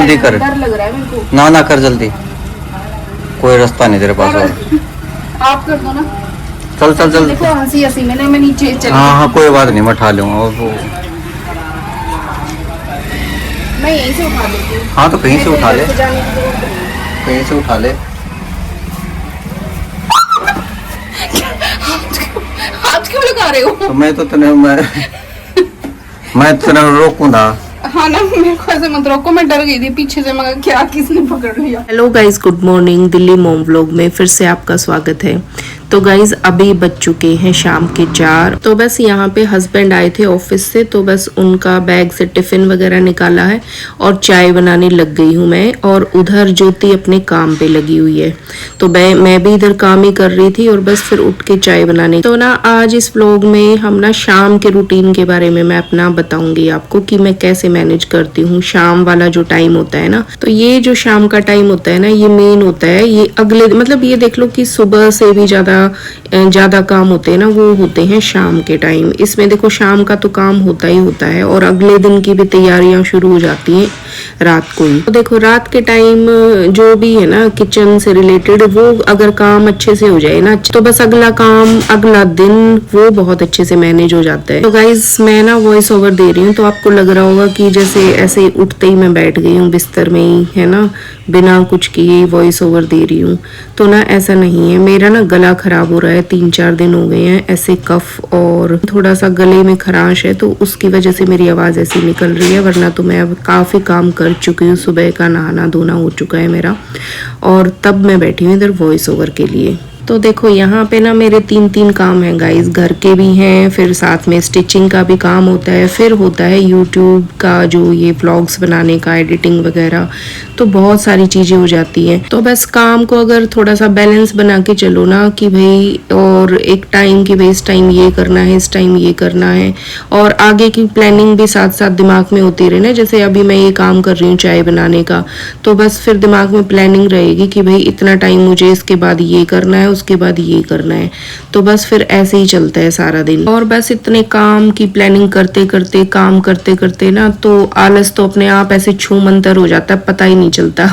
जल्दी कर, डर लग रहा है मेरे को। ना ना कर जल्दी, कोई रास्ता नहीं तेरे पास और। आप कर दो ना। चल चल चल। देखो हंसी हंसी मैंने मैं नीचे चली। हाँ हाँ कोई बात नहीं, मैं उठा लूंगा और वो। मैं यहीं से उठा लेती हूँ। हाँ तो कहीं से उठा ले, जाने की जरूरत नहीं। कहीं से उठा ले। हाथ क्यों लगा रहे हो? तो मैं तो तने मैं तने रोकूंगा। हाँ ना, मेरे को ऐसे मत रोको, मैं डर गई थी पीछे से, मगर क्या किसने पकड़ लिया। Hello guys, good morning. Delhi mom vlog में फिर से आपका स्वागत है। तो गाइज अभी बज चुके हैं शाम के 4। तो बस यहाँ पे हस्बैंड आए थे ऑफिस से, तो बस उनका बैग से टिफिन वगैरह निकाला है और चाय बनाने लग गई हूँ मैं। और उधर ज्योति अपने काम पे लगी हुई है, तो मैं भी इधर काम ही कर रही थी और बस फिर उठ के चाय बनाने। तो ना आज इस व्लॉग में हम ना शाम के रूटीन के बारे में मैं अपना बताऊंगी आपको कि मैं कैसे मैनेज करती हूँ शाम वाला जो टाइम होता है ना। तो ये जो शाम का टाइम होता है ना, ये मेन होता है। ये अगले मतलब ये देख लो कि सुबह से भी ज्यादा काम होते हैं ना, वो होते हैं शाम के टाइम। इसमें देखो शाम का तो काम होता ही होता है और अगले दिन की भी तैयारियां शुरू हो जाती हैं रात को ही। तो देखो रात के टाइम जो भी है ना किचन से रिलेटेड, वो अगर काम अच्छे से हो जाए ना, तो बस अगला काम अगला दिन वो बहुत अच्छे से मैनेज हो जाता है। तो गाइज मैं ना वॉइस ओवर दे रही हूँ, तो आपको लग रहा होगा कि जैसे ऐसे उठते ही मैं बैठ गई हूँ बिस्तर में ही, है ना, बिना कुछ किए वॉइस ओवर दे रही हूँ। तो ना ऐसा नहीं है, मेरा ना गला खराब हो रहा है, 3-4 दिन हो गए हैं ऐसे कफ और थोड़ा सा गले में खराश है, तो उसकी वजह से मेरी आवाज ऐसी निकल रही है। वरना तो मैं अब काफी काम कर चुकी हूँ, सुबह का नहाना धोना हो चुका है मेरा, और तब मैं बैठी हूँ इधर वॉइस ओवर के लिए। तो देखो यहाँ पे ना मेरे 3 काम हैं गाइस, घर के भी हैं, फिर साथ में स्टिचिंग का भी काम होता है, फिर होता है यूट्यूब का जो ये व्लॉग्स बनाने का, एडिटिंग वगैरह, तो बहुत सारी चीजें हो जाती हैं। तो बस काम को अगर थोड़ा सा बैलेंस बना के चलो ना कि भाई, और एक टाइम की भाई इस टाइम ये करना है, इस टाइम ये करना है, और आगे की प्लानिंग भी साथ साथ दिमाग में होती रहे ना। जैसे अभी मैं ये काम कर रही हूँ चाय बनाने का, तो बस फिर दिमाग में प्लानिंग रहेगी कि भाई इतना टाइम मुझे इसके बाद ये करना है, उसके बाद ये करना है। तो बस फिर ऐसे ही चलता है सारा दिन। और बस इतने काम की प्लानिंग करते करते, काम करते करते ना, तो आलस तो अपने आप ऐसे छू मंतर हो जाता है, पता ही नहीं चलता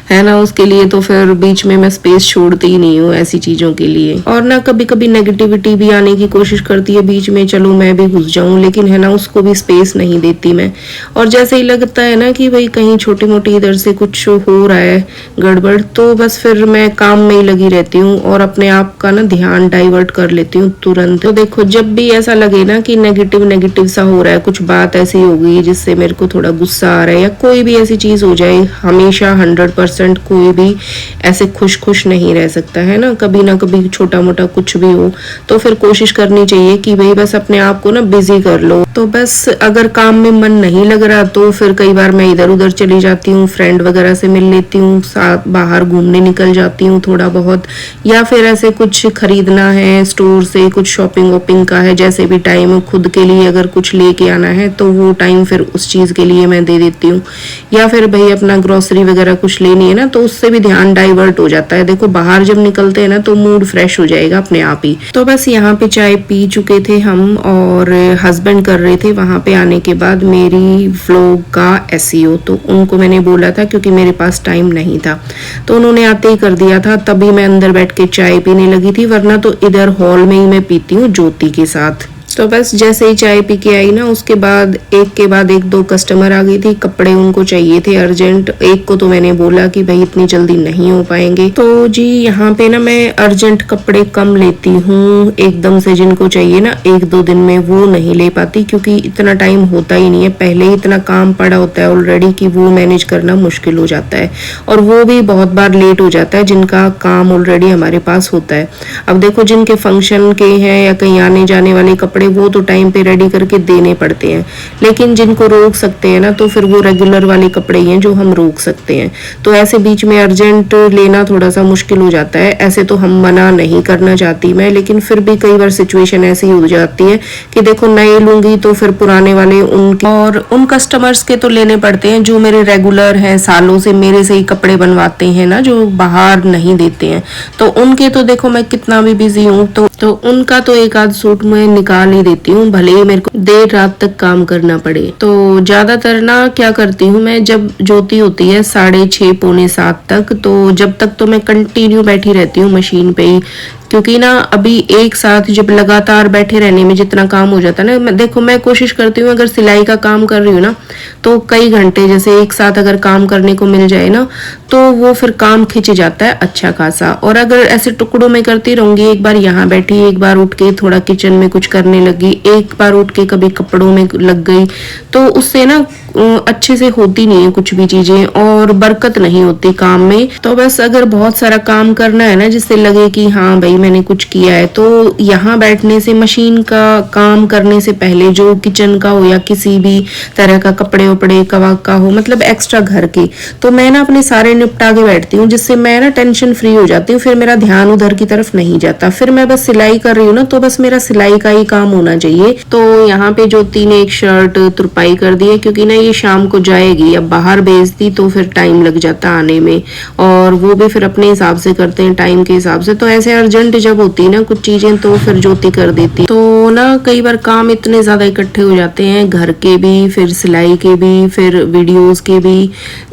है ना। उसके लिए तो फिर बीच में मैं स्पेस छोड़ती ही नहीं हूँ ऐसी चीजों के लिए। और ना कभी कभी नेगेटिविटी भी आने की कोशिश करती है बीच में, चलो मैं भी घुस जाऊं, लेकिन है ना उसको भी स्पेस नहीं देती मैं। और जैसे ही लगता है ना कि भाई कहीं छोटी मोटी इधर से कुछ हो रहा है गड़बड़, तो बस फिर मैं काम में ही लगी रहती हूँ और अपने आप का ना ध्यान डाइवर्ट कर लेती हूँ तुरंत। तो देखो जब भी ऐसा लगे ना कि नेगेटिव सा हो रहा है, कुछ बात ऐसी हो गई जिससे मेरे को थोड़ा गुस्सा आ रहा है, या कोई भी ऐसी चीज हो जाए, हमेशा 100% कोई भी ऐसे खुश नहीं रह सकता है ना। कभी ना कभी छोटा मोटा कुछ भी हो, तो फिर कोशिश करनी चाहिए कि भाई बस अपने आप को ना बिजी कर लो। तो बस अगर काम में मन नहीं लग रहा, तो फिर कई बार मैं इधर उधर चली जाती हूँ, फ्रेंड वगैरह से मिल लेती हूँ, साथ बाहर घूमने निकल जाती हूँ थोड़ा बहुत, या फिर ऐसे कुछ खरीदना है स्टोर से, कुछ शॉपिंग वॉपिंग का है, जैसे भी टाइम खुद के लिए अगर कुछ लेके आना है तो वो टाइम फिर उस चीज के लिए मैं दे देती हूँ। या फिर भाई अपना ग्रोसरी वगैरह कुछ लेनी है ना, तो उससे भी ध्यान डाइवर्ट हो जाता है। देखो बाहर जब निकलते हैं ना, तो मूड फ्रेश हो जाएगा अपने आप ही। तो बस यहाँ पे चाय पी चुके थे हम और हस्बैंड कर रहे थे वहां पे आने के बाद मेरी व्लॉग का SEO। तो उनको मैंने बोला था, क्योंकि मेरे पास टाइम नहीं था, तो उन्होंने आते ही कर दिया था। तभी मैं अंदर बैठ के चाय पीने लगी थी, वरना तो इधर हॉल में ही मैं पीती हूँ ज्योति के साथ। तो बस जैसे ही चाय पी के आई ना, उसके बाद एक के बाद एक 2 कस्टमर आ गई थी, कपड़े उनको चाहिए थे अर्जेंट। एक को तो मैंने बोला कि भाई इतनी जल्दी नहीं हो पाएंगे। तो जी यहाँ पे ना मैं अर्जेंट कपड़े कम लेती हूँ, एकदम से जिनको चाहिए ना 1-2 दिन में, वो नहीं ले पाती, क्योंकि इतना टाइम होता ही नहीं है। पहले ही इतना काम पड़ा होता है ऑलरेडी कि वो मैनेज करना मुश्किल हो जाता है, और वो भी बहुत बार लेट हो जाता है जिनका काम ऑलरेडी हमारे पास होता है। अब देखो जिनके फंक्शन के हैं या कहीं आने जाने वाले कपड़े, वो तो टाइम पे रेडी करके देने पड़ते हैं, लेकिन जिनको रोक सकते हैं ना, तो फिर वो रेगुलर वाले कपड़े ही हैं जो हम रोक सकते हैं। तो ऐसे बीच में अर्जेंट लेना थोड़ा सा मुश्किल हो जाता है। ऐसे तो हम मना नहीं करना चाहती मैं, लेकिन फिर भी कई बार सिचुएशन ऐसी हो जाती है कि देखो नए लूंगी तो फिर पुराने वाले उनके और उन कस्टमर्स के तो लेने पड़ते हैं जो मेरे रेगुलर हैं, सालों से मेरे से ही कपड़े बनवाते हैं ना, जो बाहर नहीं देते हैं। तो उनके तो देखो मैं कितना भी बिजी हूँ, तो उनका तो एक आध सूट मैं निकाल ही देती हूँ, भले ही मेरे को देर रात तक काम करना पड़े। तो ज्यादातर ना क्या करती हूँ मैं, जब ज्योति होती है 6:30 पौने 7 तक, तो जब तक तो मैं कंटिन्यू बैठी रहती हूँ मशीन पे ही, क्योंकि ना अभी एक साथ जब लगातार बैठे रहने में जितना काम हो जाता है ना, देखो मैं कोशिश करती हूँ अगर सिलाई का काम कर रही हूँ ना तो कई घंटे जैसे एक साथ अगर काम करने को मिल जाए ना तो वो फिर काम खिंच जाता है अच्छा खासा। और अगर ऐसे टुकड़ों में करती रहूंगी, एक बार यहाँ बैठी, एक बार उठ के थोड़ा किचन में कुछ करने लगी, एक बार उठ के कभी कपड़ों में लग गई, तो उससे ना अच्छे से होती नहीं है कुछ भी चीजें और बरकत नहीं होती काम में। तो बस अगर बहुत सारा काम करना है ना जिससे लगे कि हाँ भाई मैंने कुछ किया है, तो यहाँ बैठने से मशीन का काम करने से पहले जो किचन का हो या किसी भी तरह का कपड़े उपड़े का हो, मतलब एक्स्ट्रा घर के, तो मैं ना अपने सारे निपटा के बैठती हूँ, जिससे मैं ना टेंशन फ्री हो जाती हूँ, फिर मेरा ध्यान उधर की तरफ नहीं जाता। फिर मैं बस सिलाई कर रही हूँ ना तो बस मेरा सिलाई का ही काम होना चाहिए। तो यहाँ पे ज्योति ने एक शर्ट तुरपाई कर दी है, क्योंकि ना ये शाम को जाएगी, अब बाहर भेज दी तो फिर टाइम लग जाता आने में, और वो भी फिर अपने हिसाब से करते हैं टाइम के हिसाब से। तो ऐसे अर्जेंट जब होती है ना कुछ चीजें तो फिर ज्योति कर देती। तो ना कई बार काम इतने ज्यादा इकट्ठे हो जाते हैं, घर के भी, फिर सिलाई के भी, फिर वीडियोस के भी,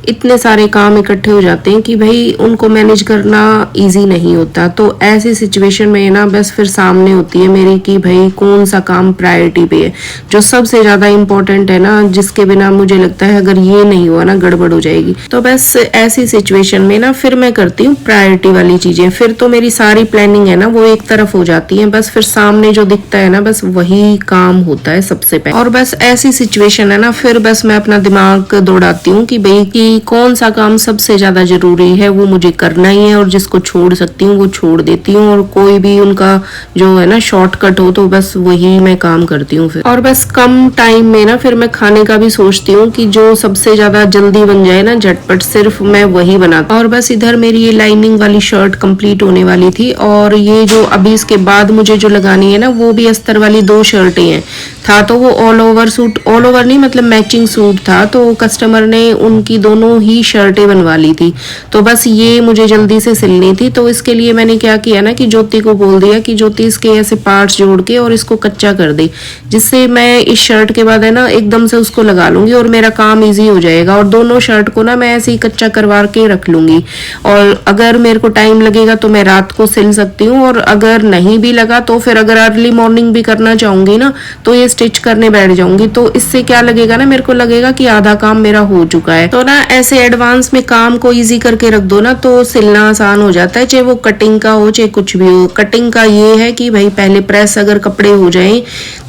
इतने सारे काम इकट्ठे हो जाते हैं कि भाई उनको मैनेज करना इजी नहीं होता। तो ऐसी सिचुएशन में ना बस फिर सामने होती है मेरी कि भाई कौन सा काम प्रायोरिटी पे है, जो सबसे ज्यादा इम्पोर्टेंट है ना, जिसके बिना मुझे लगता है अगर ये नहीं हुआ ना गड़बड़ हो जाएगी। तो बस ऐसी सिचुएशन में ना फिर मैं करती हूँ प्रायोरिटी वाली चीजें, फिर तो मेरी सारी प्लानिंग है ना वो एक तरफ हो जाती है, बस फिर सामने जो दिखता है ना बस वही काम होता है सबसे पहले। और बस ऐसी सिचुएशन है ना फिर बस मैं अपना दिमाग दौड़ाती हूँ कि भाई कि कौन सा काम सबसे ज्यादा जरूरी है वो मुझे करना ही है, और जिसको छोड़ सकती हूँ वो छोड़ देती हूँ, और कोई भी उनका जो है ना शॉर्टकट हो तो बस वही मैं काम करती हूँ फिर। और बस कम टाइम में ना फिर मैं खाने का भी सोचती हूँ कि जो सबसे ज्यादा जल्दी बन जाए ना झटपट, सिर्फ मैं वही बनाती। और बस इधर मेरी ये लाइनिंग वाली शर्ट कंप्लीट होने वाली थी, और ये जो अभी इसके बाद मुझे जो लगानी है ना वो भी अस्तर वाली 2 शर्टें हैं। था तो वो all over suit, all over नहीं मतलब मैचिंग सूट था, तो कस्टमर ने उनकी दोनों ही शर्टें बनवा ली थी, तो बस ये मुझे जल्दी से सिलनी थी। तो इसके लिए मैंने क्या किया ना कि ज्योति को बोल दिया कि ज्योति इसके ऐसे पार्ट्स जोड़ के और इसको कच्चा कर दे, जिससे मैं इस शर्ट के बाद है ना एकदम से उसको लगा लूंगी और मेरा काम इजी हो जाएगा। और दोनों शर्ट को ना मैं ऐसे ही कच्चा करवा के रख लूंगी, और अगर मेरे को टाइम लगेगा तो मैं रात को सिल सकती हूँ, और अगर नहीं भी लगा तो फिर अगर अर्ली मॉर्निंग भी करना चाहूंगी ना तो ये स्टिच करने बैठ जाऊंगी। तो इससे क्या लगेगा ना, मेरे को लगेगा कि आधा काम मेरा हो चुका है। तो ना ऐसे एडवांस में काम को इजी करके रख दो ना तो सिलना आसान हो जाता है, चाहे वो कटिंग का हो चाहे कुछ भी हो। कटिंग का ये है कि भाई पहले प्रेस अगर कपड़े हो जाए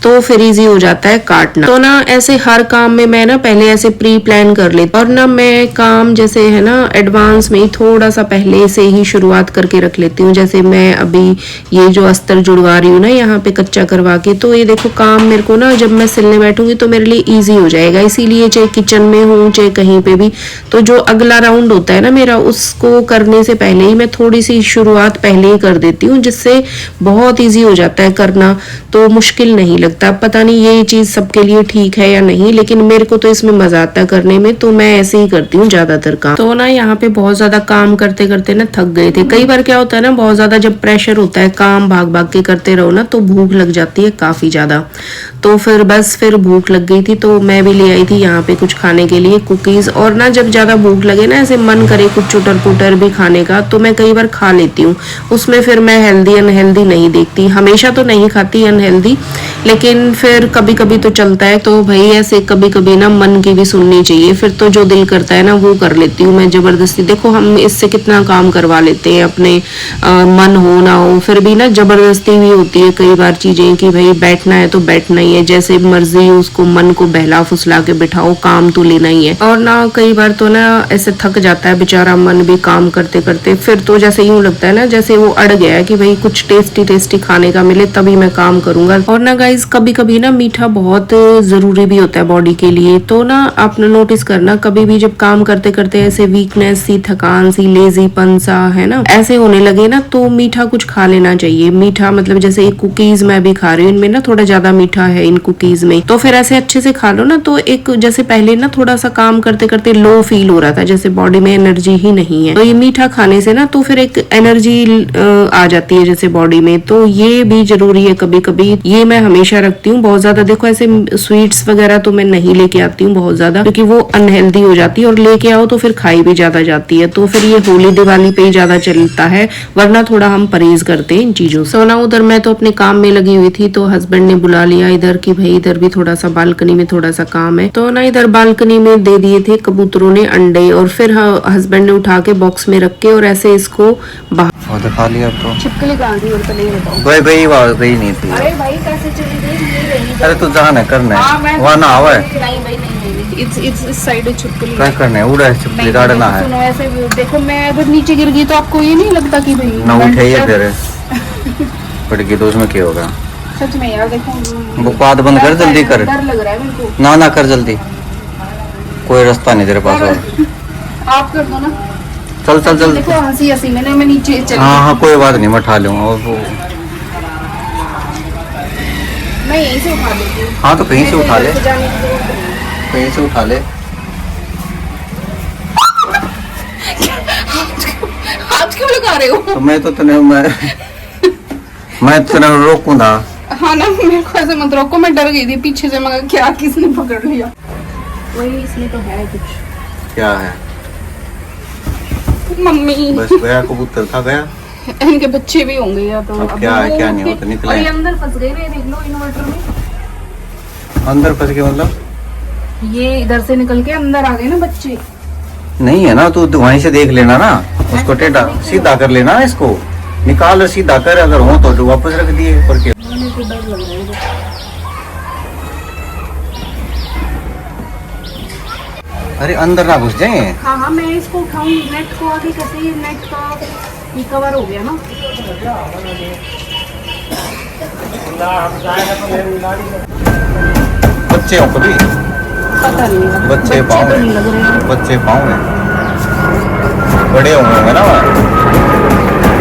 तो फिर इजी हो जाता है काटना। तो ना ऐसे हर काम में मैं ना पहले ऐसे प्री प्लान कर लेती, और ना मैं काम जैसे है ना एडवांस में ही थोड़ा सा पहले से ही शुरुआत करके रख लेती हूँ। जैसे मैं अभी ये जो अस्तर जुड़वा रही हूँ ना यहाँ पे कच्चा करवा के, तो ये देखो काम मेरे को ना जब मैं सिलने बैठूंगी तो मेरे लिए इजी हो जाएगा। इसीलिए चाहे किचन में हूँ चाहे कहीं पे भी, तो जो अगला राउंड होता है ना मेरा, उसको करने से पहले ही मैं थोड़ी सी शुरुआत पहले ही कर देती हूँ, जिससे बहुत इजी हो जाता है करना, तो मुश्किल नहीं लगता। पता नहीं ये चीज सबके लिए ठीक है या नहीं, लेकिन मेरे को तो इसमें मजा आता है करने में, तो मैं ऐसे ही करती हूँ ज्यादातर काम। तो ना यहाँ पे बहुत ज्यादा काम करते करते ना थक गए थे। कई बार क्या होता है ना, बहुत ज्यादा जब प्रेशर होता है काम भाग भाग के करते रहो ना तो भूख लग जाती है काफी ज्यादा। तो फिर बस फिर भूख लग गई थी तो मैं भी ले आई थी यहाँ पे कुछ खाने के लिए कुकीज। और ना जब ज्यादा भूख लगे ना, ऐसे मन करे कुछ चुटर पुटर भी खाने का, तो मैं कई बार खा लेती हूँ। उसमें फिर मैं हेल्दी अनहेल्दी नहीं देखती, हमेशा तो नहीं खाती अनहेल्दी, लेकिन फिर कभी कभी तो चलता है। तो भाई ऐसे कभी कभी ना मन की भी सुननी चाहिए, फिर तो जो दिल करता है ना वो कर लेती हूँ मैं जबरदस्ती। देखो हम इससे कितना काम करवा लेते हैं अपने मन हो ना हो, फिर भी ना जबरदस्ती भी होती है कई बार चीजें कि भाई बैठना है तो बैठना ही है, जैसे मर्जी उसको मन को बहला फुसला के बिठाओ, काम तो लेना ही है। और ना कई बार तो ना ऐसे थक जाता है बेचारा मन भी काम करते करते, फिर तो जैसे यूं लगता है ना जैसे वो अड़ गया है कि भाई कुछ टेस्टी टेस्टी खाने का मिले तभी मैं काम करूंगा। और ना गाइस कभी कभी ना मीठा बहुत जरूरी भी होता है बॉडी के लिए, तो ना आपने नोटिस करना कभी भी जब काम करते करते ऐसे वीकनेस सी, थकान सी, लेजीपन सा है ना ऐसे होने लगे ना, तो मीठा कुछ खा लेना चाहिए। मीठा मतलब जैसे ये कुकीज मैं भी खा रही हूँ, इनमें ना थोड़ा ज्यादा मीठा है इन कुकीज में, तो फिर ऐसे अच्छे से खा लो ना, तो एक जैसे पहले ना थोड़ा सा काम करते करते लो फील हो रहा था, जैसे बॉडी में एनर्जी ही नहीं है, तो ये मीठा खाने से ना तो फिर एक एनर्जी आ जाती है जैसे बॉडी में। तो ये भी जरूरी है, कभी कभी ये मैं हमेशा रखती हूँ। बहुत ज्यादा देखो ऐसे स्वीट्स वगैरह तो मैं नहीं लेके आती हूँ बहुत ज्यादा, क्योंकि वो अनहेल्दी हो जाती है, और लेके आओ तो फिर खाई भी ज्यादा जाती है। तो फिर ये होली दिवाली पे ही ज्यादा चलता है, वरना थोड़ा हम परहेज करते हैं इन चीजों से। सोना उधर मैं तो अपने काम में लगी हुई थी, तो हस्बैंड ने बुला लिया इधर कि भाई इधर भी थोड़ा सा बालकनी में थोड़ा सा काम है, तो ना इधर बालकनी में दे दिए थे कबूतरों ने अंडे, और फिर हस्बैंड ने उठा के बॉक्स में रख के और ऐसे इसको बाहर दिखा लिया। तो छिपकली कहाँ थी और तो नहीं बताओ। भाई नहीं थी। अरे भाई कैसे चली गई, ये रही। अरे तू जाना करना हाँ, है मैं वहाँ ना आवा है, नहीं भाई नहीं, इस साइड छिपकली क्या करना है, उड़ा है छिपकली नहीं, गाड़ना है सुनो ऐसे देखो, मैं अगर नीचे गिर गई तो आपको ये नहीं लगता कि भाई ना उठे ये फिर पड़ गई तो उसमें क्या होगा। सच में यार देखो, वो बात बंद कर, जल्दी कर। डर लग रहा है मेरे को। ना कर जल्दी, कोई रास्ता नहीं तेरे पास और। आप कर दो ना, चल देखो हंसी हंसी में मैं नीचे चल। हाँ कोई बात नहीं, मैं उठा लूंगा। और वो मैं यहीं से उठा लेती हूँ। हाँ तो कहीं से उठा ले, जाने की जरूरत नहीं। कहीं से उठा ले। हाथ क्यों लगा रहे हो? तो मैं तो मैं तेरा रोकूंगा। हाँ ना, मेरे को ऐसे मत रोको, मैं डर गई थी पीछे से, मगर क्या किसने पकड़ लिया। वही इसमें तो है कुछ। क्या है? मम्मी बस गया, कबूतर था गया। इनके बच्चे भी होंगे या तो। अब क्या है, क्या नहीं होता, निकले। और ये अंदर फंस गए वे, देख लो इन्वर्टर में। अंदर फंस गए मतलब? ये इधर से निकल के अंदर आ गए ना बच्चे। नहीं है ना, तू वहीं से देख लेना ना, उसको टेढ़ा सीधा कर लेना, इसको निकाल और सीधा कर, अगर हो तो वापस रख दिए पर क्या। मुझे तो डर लग रहा है। अरे अंदर ना घुस जाए। हाँ हाँ, मैं इसको उठाऊंगी, नेट को आगे कैसे, ये नेट का ये कवर हो गया ना। बच्चे हो कभी? पता नहीं, बच्चे पाँव तो नहीं लग रहे हैं। बच्चे पाँव में बड़े होंगे ना वहाँ।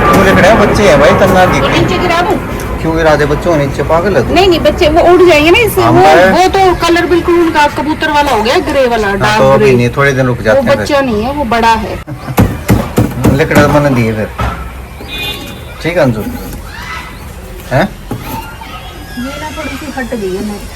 क्यों लिख रहे हैं बच्चे हैं भाई, तन्ना दिख। नीचे गिरा दूं? क्यों गिरा दे, बच्चों नीचे पागल है तू? नहीं बच्चे वो उड़ जाएंगे ना इससे। हाँ, वो तो कलर बिल्कुल उनका कबूतर वाला हो गया, ग्रे वाला, हाँ, डार्क तो अभी ग्रे। नहीं, थोड़े दिन रुक वो जाते हैं बच्चा नहीं है, वो बड़ा है। लिखड़ा मन दिए फिर, ठीक है अंशु है। ये ना थोड़ी सी हट गई है मेरी,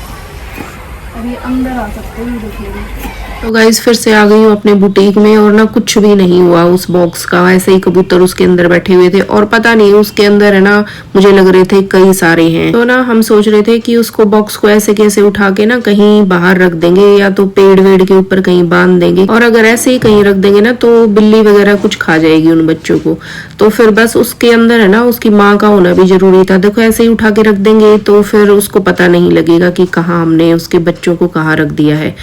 अभी अंदर आ सकते हैं, देखिए। तो गाइज फिर से आ गई हूँ अपने बुटीक में, और ना कुछ भी नहीं हुआ उस बॉक्स का, ऐसे ही कबूतर उसके अंदर बैठे हुए थे, और पता नहीं उसके अंदर है ना, मुझे लग रहे थे कई सारे हैं। तो ना हम सोच रहे थे कि उसको बॉक्स को ऐसे कैसे उठा के ना कहीं बाहर रख देंगे, या तो पेड़ वेड़ के ऊपर कहीं बांध देंगे, और अगर ऐसे ही कहीं रख देंगे ना तो बिल्ली वगैरह कुछ खा जाएगी उन बच्चों को। तो फिर बस उसके अंदर है ना उसकी माँ का होना भी जरूरी था। देखो ऐसे ही उठा के रख देंगे तो फिर उसको पता नहीं लगेगा कि कहाँ हमने उसके बच्चों को कहाँ रख दिया है।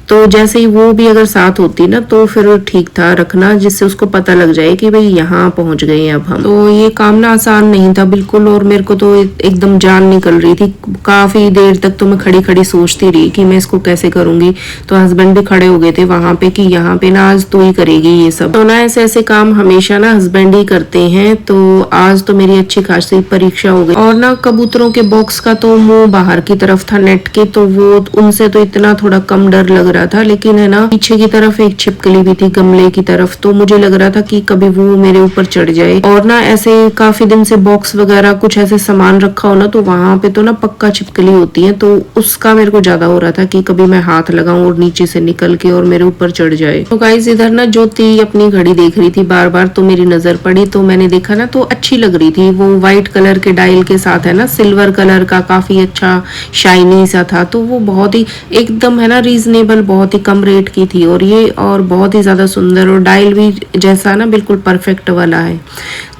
तो जैसे ही वो भी अगर साथ होती ना तो फिर ठीक था रखना, जिससे उसको पता लग जाए कि भाई यहाँ पहुंच गए हैं अब हम। तो ये काम ना आसान नहीं था बिल्कुल, और मेरे को तो एकदम जान निकल रही थी। काफी देर तक तो मैं खड़ी खड़ी सोचती रही कि मैं इसको कैसे करूंगी। तो हस्बैंड भी खड़े हो गए थे वहां पे कि यहाँ पे ना आज तू ही करेगी ये सब। तो ना ऐसे ऐसे काम हमेशा ना हस्बैंड ही करते हैं। तो आज तो मेरी अच्छी खासी परीक्षा हो गई, और ना कबूतरों के बॉक्स का तो मुंह बाहर की तरफ था नेट के, तो वो उनसे तो इतना थोड़ा कम डर लग रहा था। लेकिन है ना पीछे की तरफ एक छिपकली भी थी गमले की तरफ, तो मुझे लग रहा था कि कभी वो मेरे ऊपर चढ़ जाए। और ना ऐसे काफी दिन से बॉक्स वगैरह कुछ ऐसे सामान रखा हो ना, तो वहां पे तो ना पक्का छिपकली होती है, तो उसका मेरे को ज्यादा हो रहा था कि कभी मैं हाथ लगाऊं और नीचे से निकल के और मेरे ऊपर चढ़ जाए। तो गाइस इधर ना ज्योति अपनी घड़ी देख रही थी बार बार, तो मेरी नजर पड़ी, तो मैंने देखा ना तो अच्छी लग रही थी। वो व्हाइट कलर के डायल के साथ है ना सिल्वर कलर का, काफी अच्छा शाइनी सा था। तो वो बहुत ही एकदम है ना रीजनेबल, बहुत ही कम रेट की थी, और ये और बहुत ही ज्यादा सुंदर, और डायल भी जैसा ना बिल्कुल परफेक्ट वाला है।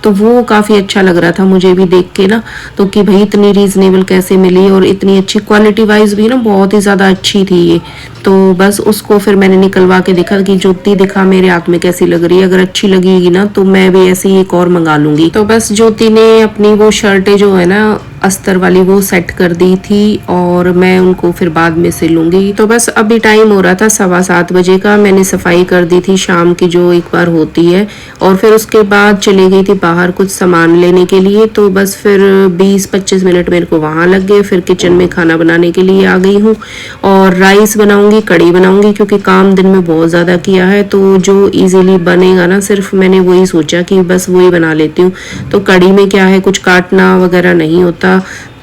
तो वो काफी अच्छा लग रहा था मुझे भी देख के ना, तो कि भाई इतनी रीजनेबल कैसे मिली, और इतनी अच्छी क्वालिटी वाइज भी ना बहुत ही ज्यादा अच्छी थी ये। तो बस उसको फिर मैंने निकलवा के देखा कि ज्योति दिखा मेरे हाथ में कैसी लग रही है, अगर अच्छी लगेगी ना तो मैं भी ऐसे ही एक और मंगा लूंगी। तो बस ज्योति ने अपनी वो शर्टें जो है ना अस्तर वाली वो सेट कर दी थी और मैं उनको फिर बाद में सिलूंगी। तो बस अभी टाइम हो रहा था 7:15 बजे का। मैंने सफाई कर दी थी शाम की जो एक बार होती है, और फिर उसके बाद चली गई थी बाहर कुछ सामान लेने के लिए। तो बस फिर 20-25 मिनट मेरे को वहां लग गए। फिर किचन में खाना बनाने के लिए आ गई हूँ और राइस बनाऊंगी, कड़ी बनाऊंगी, क्योंकि काम दिन में बहुत ज्यादा किया है। तो जो इजीली बनेगा ना, सिर्फ मैंने वही सोचा कि बस वही बना लेती हूँ। तो कड़ी में क्या है, कुछ काटना वगैरह नहीं होता,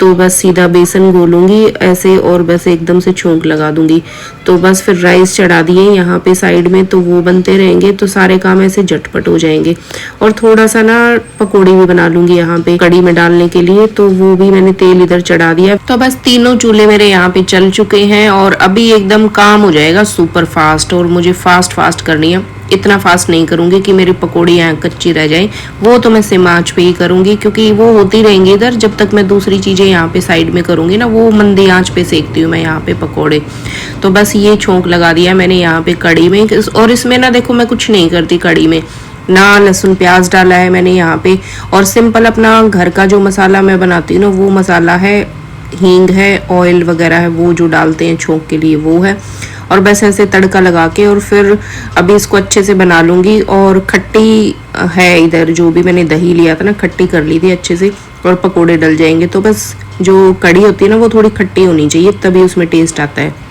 तो बस सीधा बेसन घोलूंगी ऐसे और बस एकदम से छोंक लगा दूंगी। तो बस फिर राइस चढ़ा दिए यहाँ पे साइड में, तो वो बनते रहेंगे, तो सारे काम ऐसे झटपट हो जाएंगे। और थोड़ा सा ना पकौड़ी भी बना लूंगी यहाँ पे कड़ी में डालने के लिए, तो वो भी मैंने तेल इधर चढ़ा दिया। तो बस तीनों चूल्हे मेरे यहाँ पे चल चुके हैं और अभी एकदम काम हो जाएगा सुपर फास्ट। और मुझे फास्ट करनी है, इतना फास्ट नहीं करूंगी कि मेरी पकौड़ी यहाँ कच्ची रह जाए, वो तो मैं सिम आंच पे ही करूंगी, क्योंकि वो होती रहेंगी इधर जब तक मैं दूसरी चीजें यहाँ पे साइड में करूंगी ना, वो मंदी आंच पे सेकती हूँ मैं यहाँ पे पकौड़े। तो बस ये छोंक लगा दिया मैंने यहाँ पे कड़ी में। और इसमें ना देखो मैं कुछ नहीं करती कड़ी में, ना लहसुन प्याज डाला है मैंने यहाँ पे, और सिंपल अपना घर का जो मसाला मैं बनाती हूँ ना, वो मसाला है, हींग है, ऑयल वगैरह है, वो जो डालते हैं छोंक के लिए वो है। और बस ऐसे तड़का लगा के और फिर अभी इसको अच्छे से बना लूंगी। और खट्टी है इधर, जो भी मैंने दही लिया था ना, खट्टी कर ली थी अच्छे से, और पकोड़े डल जाएंगे। तो बस जो कड़ी होती है ना, वो थोड़ी खट्टी होनी चाहिए, तभी उसमें टेस्ट आता है।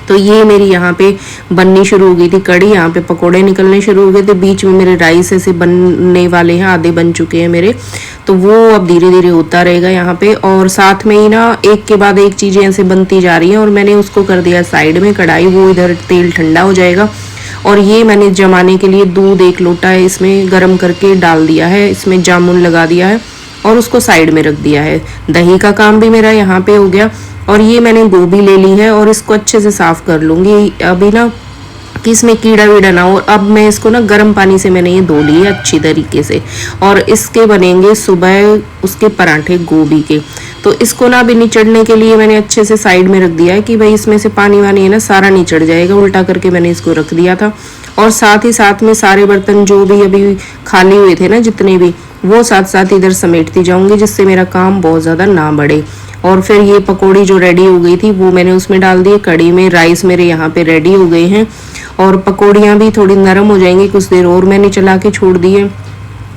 तो ये मेरी यहाँ पे बननी शुरू हो गई थी कड़ी, यहाँ पे पकोड़े निकलने शुरू हो गए थे। बीच में मेरे राइस ऐसे बनने वाले हैं, आधे बन चुके हैं मेरे, तो वो अब धीरे धीरे होता रहेगा यहाँ पे। और साथ में ही ना एक के बाद एक चीजें ऐसे बनती जा रही हैं, और मैंने उसको कर दिया साइड में कढ़ाई, वो इधर तेल ठंडा हो जाएगा। और ये मैंने जमाने के लिए दूध 1 लोटा है इसमें गर्म करके डाल दिया है, इसमें जामुन लगा दिया है और उसको साइड में रख दिया है। दही का काम भी मेरा यहाँ पे हो गया। और ये मैंने गोभी ले ली है और इसको अच्छे से साफ कर लूंगी अभी ना, कि इसमें कीड़ा वीड़ा ना हो। अब मैं इसको ना गर्म पानी से मैंने ये धो ली है अच्छी तरीके से, और इसके बनेंगे सुबह उसके पराठे गोभी के। तो इसको ना अभी निचड़ने के लिए मैंने अच्छे से साइड में रख दिया है, कि भाई इसमें से पानी वानी है ना सारा निचड़ जाएगा। उल्टा करके मैंने इसको रख दिया था। और साथ ही साथ में सारे बर्तन जो भी अभी खाली हुए थे ना, जितने भी, वो साथ साथ इधर समेटती जाऊंगी, जिससे मेरा काम बहुत ज्यादा ना बढ़े। और फिर ये पकौड़ी जो रेडी हो गई थी वो मैंने उसमें डाल दी कड़ी में। राइस मेरे यहाँ पे रेडी हो गए हैं और पकौड़ियाँ भी थोड़ी नरम हो जाएंगी, कुछ देर और मैंने चला के छोड़ दी है।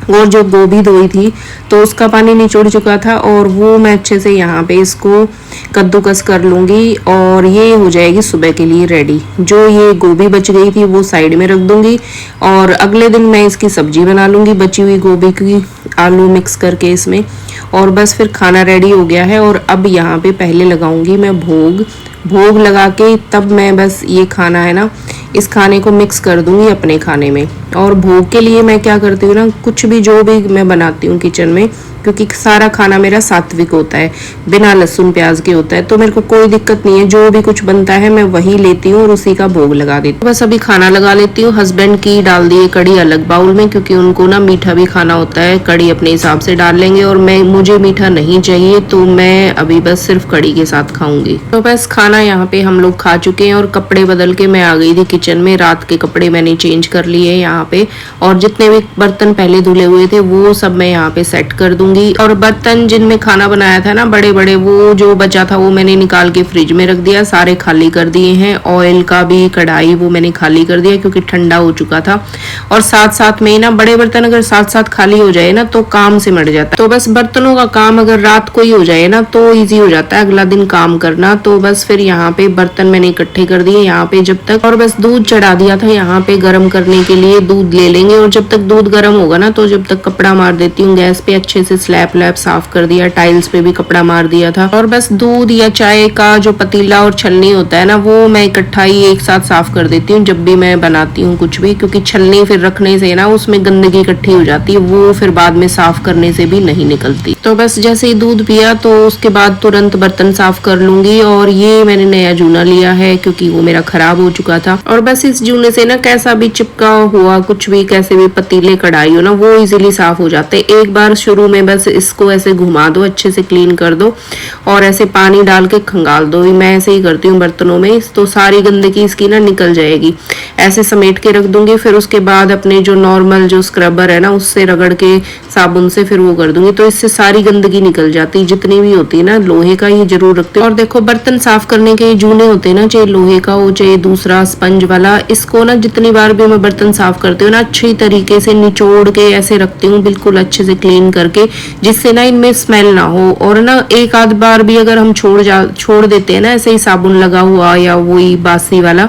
और जो गोभी धोई थी तो उसका पानी निचोड़ चुका था, और वो मैं अच्छे से यहाँ पे इसको कद्दूकस कर लूंगी और ये हो जाएगी सुबह के लिए रेडी। जो ये गोभी बच गई थी वो साइड में रख दूंगी, और अगले दिन मैं इसकी सब्जी बना लूंगी बची हुई गोभी की, आलू मिक्स करके इसमें। और बस फिर खाना रेडी हो गया है। और अब यहाँ पे पहले लगाऊंगी मैं भोग लगा के, तब मैं बस ये खाना है ना, इस खाने को मिक्स कर दूंगी अपने खाने में। और भोग के लिए मैं क्या करती हूँ ना, कुछ भी जो भी मैं बनाती हूँ किचन में, क्योंकि सारा खाना मेरा सात्विक होता है, बिना लहसुन प्याज के होता है, तो मेरे को कोई दिक्कत नहीं है। जो भी कुछ बनता है मैं वही लेती हूँ और उसी का भोग लगा देती हूँ। बस अभी खाना लगा लेती हूँ। हस्बैंड की डाल दी है कड़ी अलग बाउल में, क्योंकि उनको ना मीठा भी खाना होता है, कड़ी अपने हिसाब से डाल लेंगे। और मुझे मीठा नहीं चाहिए, तो मैं अभी बस सिर्फ कड़ी के साथ खाऊंगी। तो बस खाना यहाँ पे हम लोग खा चुके हैं और कपड़े बदल के मैं आ गई थी किचन में। रात के कपड़े मैंने चेंज कर लिए यहाँ पे, और जितने भी बर्तन पहले धुले हुए थे वो सब मैं यहाँ पे सेट कर दूंगी। और बर्तन जिनमें खाना बनाया था ना बड़े बड़े, वो जो बचा था वो मैंने निकाल के फ्रिज में रख दिया, सारे खाली कर दिए हैं। ऑयल का भी कढ़ाई वो मैंने खाली कर दिया, क्योंकि ठंडा हो चुका था। और साथ साथ में ना बड़े बर्तन अगर साथ साथ खाली हो जाए ना तो काम से मर जाता है। तो बस बर्तनों का काम अगर रात को ही हो जाए ना तो ईजी हो जाता है अगला दिन काम करना। तो बस फिर यहाँ पे बर्तन मैंने इकट्ठे कर दिए यहाँ पे जब तक। और बस दूध चढ़ा दिया था यहाँ पे गर्म करने के लिए, दूध ले लेंगे। और जब तक दूध गर्म होगा ना, तो जब तक कपड़ा मार देती हूँ गैस पे, अच्छे से स्लैब साफ कर दिया, टाइल्स पे भी कपड़ा मार दिया था। और बस दूध या चाय का जो पतीला और छलनी होता है ना, वो मैं इकट्ठा ही एक साथ साफ कर देती हूँ जब भी मैं बनाती हूँ कुछ भी, क्योंकि छलनी फिर रखने से ना उसमें गंदगी इकट्ठी हो जाती है, वो फिर बाद में साफ करने से भी नहीं निकलती। तो बस जैसे ही दूध पिया तो उसके बाद तुरंत बर्तन साफ कर लूंगी। और ये मैंने नया जूना लिया है, क्योंकि वो मेरा खराब हो चुका था। और बस इस जूने से ना कैसा भी चिपका हुआ कुछ भी, कैसे भी पतीले कढ़ाई हो ना, वो इजीली साफ हो जाते। एक बार शुरू में बस इसको ऐसे घुमा दो, अच्छे से क्लीन कर दो और ऐसे पानी डाल के खंगाल दो। मैं ऐसे ही करती हूँ बर्तनों में, तो सारी गंदगी इसकी ना निकल जाएगी। ऐसे समेट के रख दूंगी, फिर उसके बाद अपने जो नॉर्मल जो स्क्रबर है ना उससे रगड़ के साबुन से फिर वो कर दूंगी, तो इससे सारी गंदगी निकल जाती है जितनी भी होती है ना। लोहे का ये जरूर रखती हूँ। और देखो बर्तन साफ करने के जूने होते हैं ना, चाहे लोहे का हो चाहे दूसरा स्पंज वाला, इसको ना जितनी बार भी मैं बर्तन साफ करती हूँ ना अच्छी तरीके से निचोड़ के ऐसे रखती हूँ, बिल्कुल अच्छे से क्लीन करके, जिससे ना इनमें स्मेल ना हो। और ना एक आध बार भी अगर हम छोड़ देते हैं ना ऐसे ही साबुन लगा हुआ या वही बासी वाला,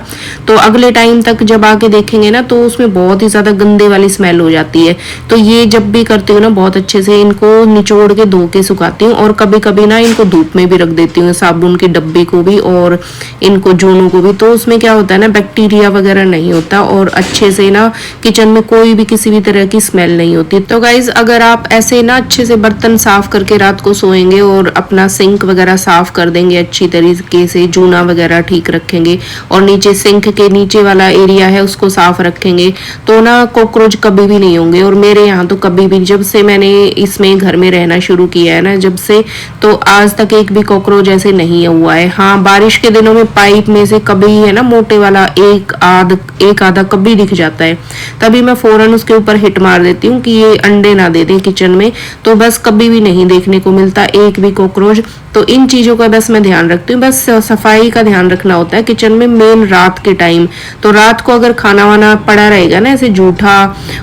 तो अगले टाइम तक जब आके देखेंगे ना तो उसमें बहुत ही ज्यादा गंदे वाली स्मेल हो जाती है। तो ये जब भी करती हूँ ना बहुत अच्छे से इनको निचोड़ के धो के सुखाती हूँ, और कभी कभी ना इनको धूप में भी रख देती हूँ, साबुन के डब्बे को भी और इनको जूनों को भी। तो उसमें क्या होता है ना, बैक्टीरिया वगैरह नहीं होता और अच्छे से ना किचन में कोई भी किसी भी तरह की स्मेल नहीं होती। तो गाइज अगर आप ऐसे ना अच्छे से बर्तन साफ करके रात को सोएंगे और अपना सिंक वगैरह साफ कर देंगे अच्छी तरीके से, जूना वगैरह ठीक रखेंगे और नीचे सिंक के नीचे वाला एरिया है उसको साफ रखेंगे, तो ना कॉकरोच कभी भी नहीं होंगे। और मेरे यहाँ तो कभी भी, जब से मैंने इसमें घर में रहना शुरू किया है ना जब से, तो आज तक एक भी कॉकरोच ऐसे नहीं हुआ है। हाँ, बारिश के दिनों में पाइप में से कभी है ना मोटे वाला एक आधा कभी दिख जाता है, तभी मैं फौरन उसके ऊपर हिट मार देती हूँ कि ये अंडे ना दे दें किचन में। तो बस कभी भी नहीं देखने को मिलता एक भी कॉकरोच। तो इन चीजों का बस मैं ध्यान रखती हूँ। बस सफाई का ध्यान रखना होता है किचन में, मेन रात के टाइम। तो रात को अगर खाना वाना पड़ा रहेगा ना ऐसे जूठा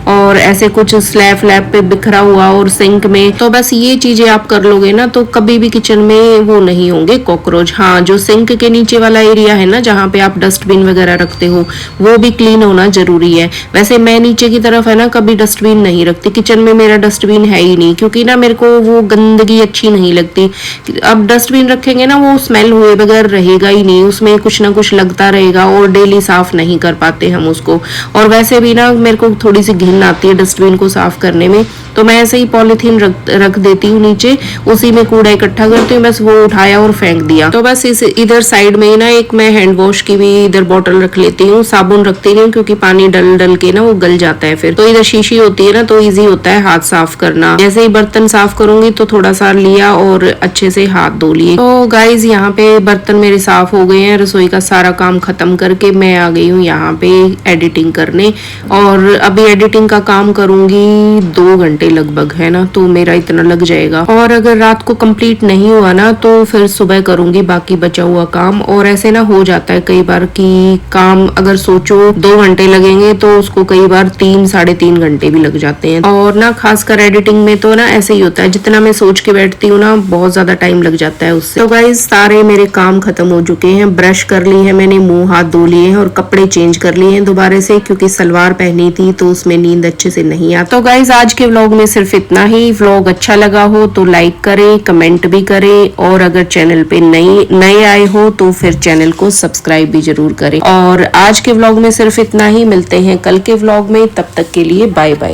और ऐसे कुछ स्लैब व्लैब पे बिखरा हुआ और सिंक में, तो बस ये चीजें आप कर लोगे ना तो कभी भी किचन में वो नहीं होंगे कॉकरोच। हाँ, जो सिंक के नीचे वाला एरिया है ना जहाँ पे आप डस्टबिन वगैरह रखते हो वो भी क्लीन होना जरूरी है। वैसे मैं नीचे की तरफ है ना कभी डस्टबिन नहीं रखती, किचन में मेरा डस्टबिन है ही नहीं, क्योंकि ना मेरे को वो गंदगी अच्छी नहीं लगती। अब डस्टबिन रखेंगे ना वो स्मेल हुए बगैर रहेगा ही नहीं, उसमें कुछ ना कुछ लगता रहेगा और डेली साफ नहीं कर पाते हम उसको। और वैसे भी ना मेरे को थोड़ी सी घिन आती है डस्टबिन को साफ करने में, तो मैं ऐसे ही पॉलिथीन रख देती हूँ नीचे, उसी में कूड़ा इकट्ठा करती हूँ, बस वो उठाया और फेंक दिया। तो बस इस इधर साइड में ही ना एक मैं हैंड वॉश की भी इधर बोतल रख लेती हूँ, साबुन रखती नहीं क्योंकि पानी डल के ना वो गल जाता है फिर। तो इधर शीशी होती है ना तो इजी होता है हाथ साफ करना। जैसे ही बर्तन साफ करूंगी तो थोड़ा सा लिया और अच्छे से हाथ धो लिए। तो गाइज यहाँ पे बर्तन मेरे साफ हो गए हैं, रसोई का सारा काम खत्म करके मैं आ गई हूँ यहाँ पे एडिटिंग करने। और अभी एडिटिंग का काम करूंगी 2 घंटे लगभग, है ना, तो मेरा इतना लग जाएगा। और अगर रात को कंप्लीट नहीं हुआ ना तो फिर सुबह करूंगी बाकी बचा हुआ काम। और ऐसे ना हो जाता है कई बार कि काम अगर सोचो 2 घंटे लगेंगे तो उसको कई बार 3-3.5 घंटे भी लग जाते हैं। और ना खासकर एडिटिंग में तो ना ऐसे ही होता है, जितना मैं सोच के बैठती हूँ ना बहुत ज्यादा टाइम लग जाता है उससे। तो गाइज सारे मेरे काम खत्म हो चुके हैं, ब्रश कर ली है मैंने, मुंह हाथ धो लिए हैं और कपड़े चेंज कर लिए हैं दोबारा से, क्योंकि सलवार पहनी थी तो उसमें नींद अच्छे से नहीं आती। तो गाइज आज के व्लॉग में सिर्फ इतना ही। व्लॉग अच्छा लगा हो तो लाइक करें, कमेंट भी करें, और अगर चैनल पे नए आए हो तो फिर चैनल को सब्सक्राइब भी जरूर करें। और आज के व्लॉग में सिर्फ इतना ही, मिलते हैं कल के व्लॉग में, तब तक के लिए बाय बाय।